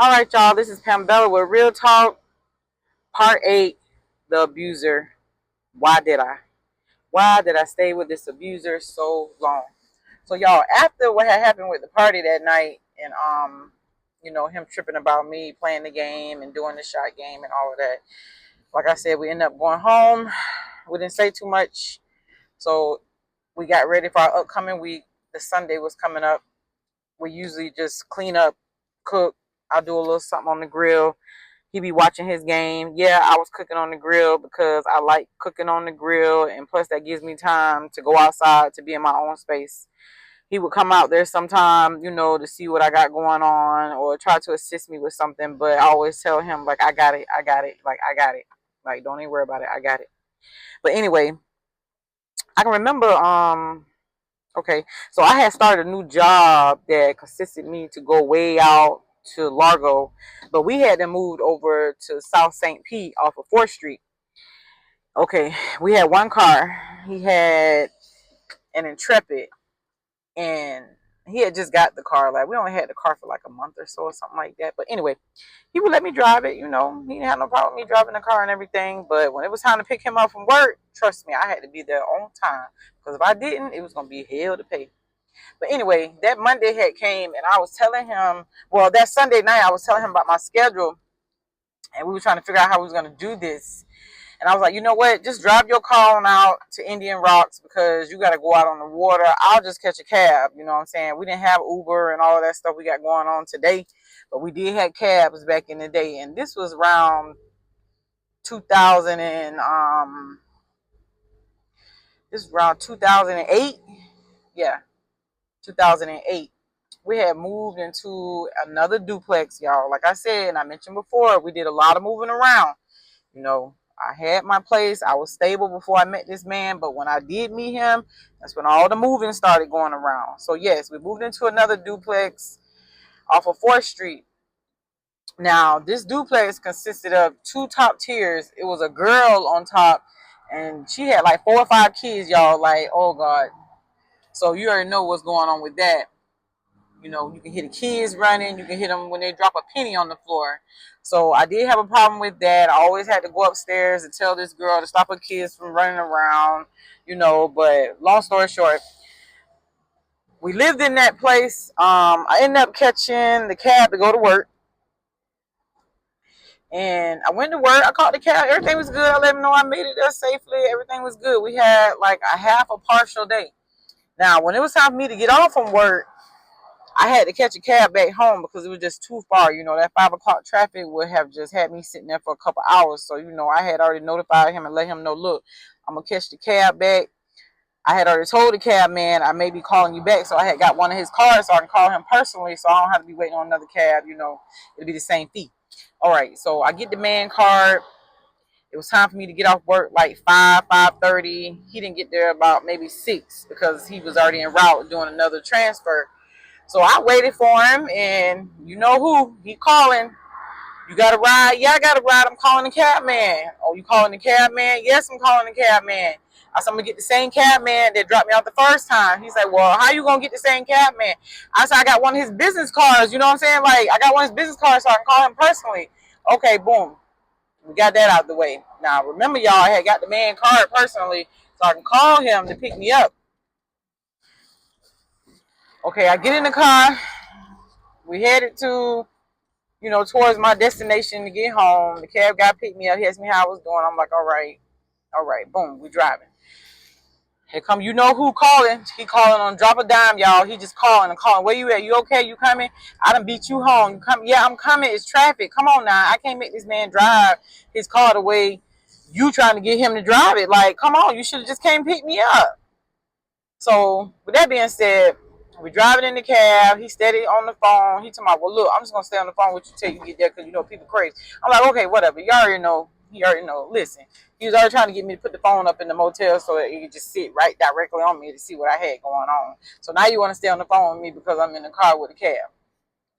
All right, y'all. This is Pambela with Real Talk, Part 8, The Abuser. Why did I? Why did I stay with this abuser so long? So, y'all, after what had happened with the party that night and, him tripping about me playing the game and doing the shot game and all of that, like I said, we ended up going home. We didn't say too much. So, we got ready for our upcoming week. The Sunday was coming up. We usually just clean up, cook. I'll do a little something on the grill. He be watching his game. Yeah, I was cooking on the grill because I like cooking on the grill, and plus that gives me time to go outside to be in my own space. He would come out there sometime, to see what I got going on or try to assist me with something. But I always tell him, like, I got it, like, I got it. Like, don't even worry about it, I got it. But anyway, I can remember, okay, so I had started a new job that consisted me to go way out to Largo, but we had to move over to South St. Pete off of 4th Street. Okay, we had one car. He had an Intrepid, and he had just got the car. Like, we only had the car for like a month or so or something like that. But anyway, he would let me drive it. He didn't have no problem with me driving the car and everything. But when it was time to pick him up from work, trust me, I had to be there on time. Because if I didn't, it was going to be hell to pay. But anyway, that Monday had came, and I was telling him, well, that Sunday night, I was telling him about my schedule, and we were trying to figure out how we was going to do this. And I was like, you know what? Just drive your car on out to Indian Rocks because you got to go out on the water. I'll just catch a cab. You know what I'm saying? We didn't have Uber and all of that stuff we got going on today, but we did have cabs back in the day. And this was around 2000 and this was around 2008. Yeah, 2008. We had moved into another duplex, y'all. Like I said, and I mentioned before, we did a lot of moving around. I had my place. I was stable before I met this man, but when I did meet him, that's when all the moving started going around. So yes, we moved into another duplex off of 4th Street. Now, this duplex consisted of two top tiers. It was a girl on top, and she had like 4 or 5 kids, y'all. Like, oh God. So you already know what's going on with that. You can hear the kids running. You can hear them when they drop a penny on the floor. So I did have a problem with that. I always had to go upstairs and tell this girl to stop her kids from running around, But long story short, we lived in that place. I ended up catching the cab to go to work. And I went to work. I caught the cab. Everything was good. I let them know I made it there safely. Everything was good. We had like a partial day. Now, when it was time for me to get off from work, I had to catch a cab back home because it was just too far. That 5 o'clock traffic would have just had me sitting there for a couple hours. So, I had already notified him and let him know, look, I'm going to catch the cab back. I had already told the cab man I may be calling you back. So I had got one of his cards so I can call him personally so I don't have to be waiting on another cab. It'll be the same fee. All right. So I get the man card. It was time for me to get off work like 5:30. He didn't get there about maybe 6 because he was already en route doing another transfer. So I waited for him, and you know who? He calling. You got a ride? Yeah, I got a ride. I'm calling the cab man. Oh, you calling the cab man? Yes, I'm calling the cab man. I said, I'm going to get the same cab man that dropped me off the first time. He's like, well, how you going to get the same cab man? I said, I got one of his business cards. You know what I'm saying? Like, I got one of his business cards so I can call him personally. Okay, boom. We got that out of the way. Now, remember, y'all, I had got the man card personally so I can call him to pick me up. Okay, I get in the car. We headed to, towards my destination to get home. The cab guy picked me up. He asked me how I was doing. I'm like, all right, boom, we driving. Here come, you know who calling. He calling on drop a dime, y'all. He just calling and calling. Where you at? You okay? You coming? I done beat you home. You coming? Yeah, I'm coming. It's traffic. Come on now. I can't make this man drive his car the way you trying to get him to drive it. Like, come on. You should have just came pick me up. So, with that being said, we driving in the cab. He steady on the phone. He told me, well, look, I'm just going to stay on the phone with you till you get there because, people crazy. I'm like, okay, whatever. You already know. He already know. Listen, he was already trying to get me to put the phone up in the motel so that he could just sit right directly on me to see what I had going on. So now you want to stay on the phone with me because I'm in the car with the cab.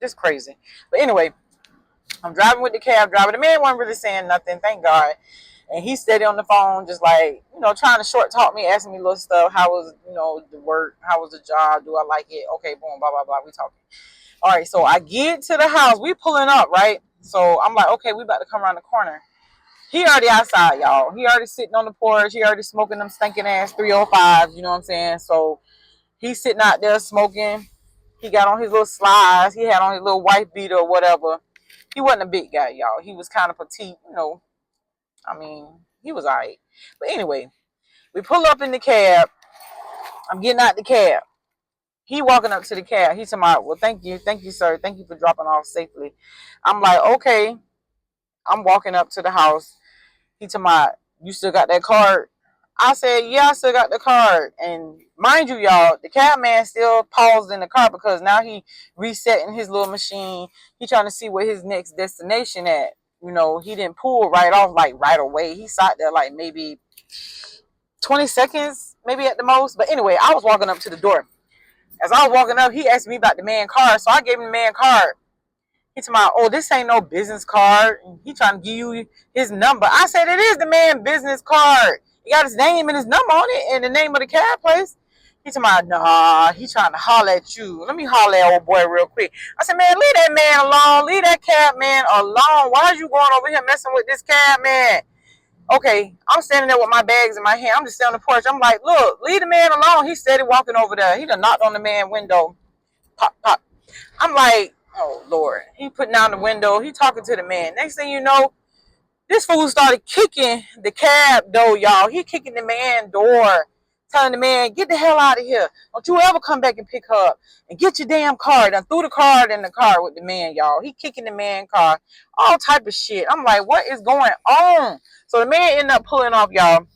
Just crazy. But anyway, I'm driving with the cab driver. The man wasn't really saying nothing, thank God. And he stayed on the phone, just like, trying to short talk me, asking me little stuff. How was, the work? How was the job? Do I like it? Okay, boom, blah, blah, blah. We talking. All right, so I get to the house. We pulling up, right? So I'm like, okay, we about to come around the corner. He already outside, y'all. He already sitting on the porch. He already smoking them stinking ass 305s. You know what I'm saying? So he's sitting out there smoking. He got on his little slides. He had on his little white beater or whatever. He wasn't a big guy, y'all. He was kind of petite, you know. I mean, he was all right. But anyway, we pull up in the cab. I'm getting out the cab. He walking up to the cab. He's talking, well, thank you, sir. Thank you for dropping off safely. I'm like, okay. I'm walking up to the house. He talking, you still got that card? I said, yeah, I still got the card. And mind you, y'all, the cab man still paused in the car because now he resetting his little machine. He trying to see where his next destination at. You know, he didn't pull right off like right away. He sat there like maybe 20 seconds, maybe at the most. But anyway, I was walking up to the door. As I was walking up, he asked me about the man card. So I gave him the man card. He told me, oh, this ain't no business card. He trying to give you his number. I said, it is the man business card. He got his name and his number on it and the name of the cab place. He told me, nah, he trying to holler at you. Let me holler at old boy real quick. I said, man, leave that man alone. Leave that cab man alone. Why are you going over here messing with this cab man? Okay, I'm standing there with my bags in my hand. I'm just standing on the porch. I'm like, look, leave the man alone. He steady walking over there. He done knocked on the man's window. Pop, pop. I'm like, oh, Lord. He putting down the window. He talking to the man. Next thing you know, this fool started kicking the cab door, y'all. He kicking the man door, telling the man, get the hell out of here. Don't you ever come back and pick her up. And get your damn card. I threw the card in the car with the man, y'all. He kicking the man car. All type of shit. I'm like, what is going on? So the man ended up pulling off, y'all.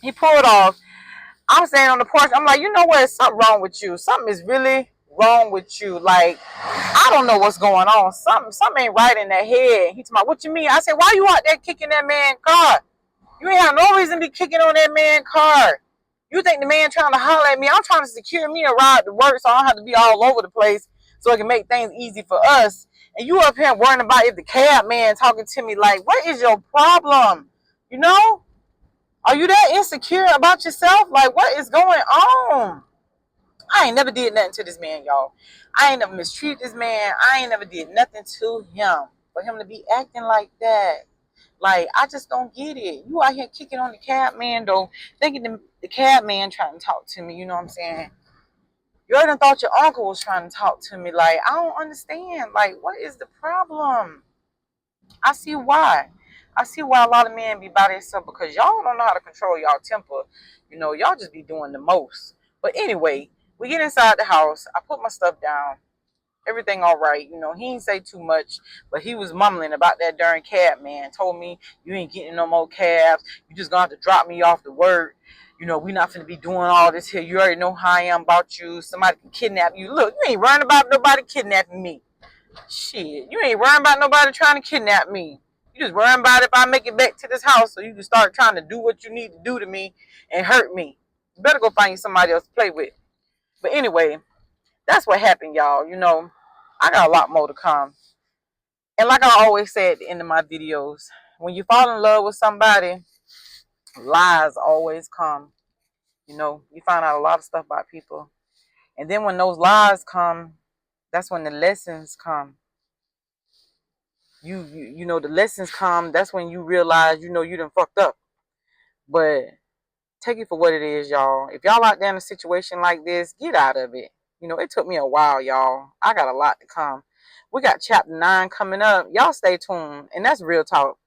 He pulled off. I'm standing on the porch. I'm like, you know what? Something wrong with you. Something is really wrong with you. Like, I don't know what's going on. Something ain't right in that head. He told me, what you mean? I said, why you out there kicking that man's car? You ain't have no reason to be kicking on that man's car. You think the man trying to holler at me? I'm trying to secure me a ride to work so I don't have to be all over the place so it can make things easy for us. And you up here worrying about if the cab man talking to me like, what is your problem? You know? Are you that insecure about yourself? Like, what is going on? I ain't never did nothing to this man, y'all. I ain't never mistreated this man. I ain't never did nothing to him. For him to be acting like that. Like, I just don't get it. You out here kicking on the cab man, though, thinking the cab man trying to talk to me. You know what I'm saying? You already thought your uncle was trying to talk to me. Like, I don't understand. Like, what is the problem? I see why. I see why a lot of men be by themselves because y'all don't know how to control y'all temper. You know, y'all just be doing the most. But anyway, we get inside the house. I put my stuff down. Everything all right. You know, he ain't say too much, but he was mumbling about that darn cab man. Told me, you ain't getting no more cabs. You just gonna have to drop me off to work. You know, we not finna be doing all this here. You already know how I am about you. Somebody can kidnap you. Look, you ain't worrying about nobody kidnapping me. Shit, you ain't worrying about nobody trying to kidnap me. You just worrying about if I make it back to this house so you can start trying to do what you need to do to me and hurt me. You better go find you somebody else to play with. But anyway, that's what happened, y'all. You know, I got a lot more to come. And like I always say at the end of my videos, when you fall in love with somebody, lies always come. You know, you find out a lot of stuff about people. And then when those lies come, that's when the lessons come. You know, the lessons come, that's when you realize, you know, you done fucked up. But take it for what it is, y'all. If y'all out there in a situation like this, get out of it. You know, it took me a while, y'all. I got a lot to come. We got chapter 9 coming up. Y'all stay tuned. And that's real talk.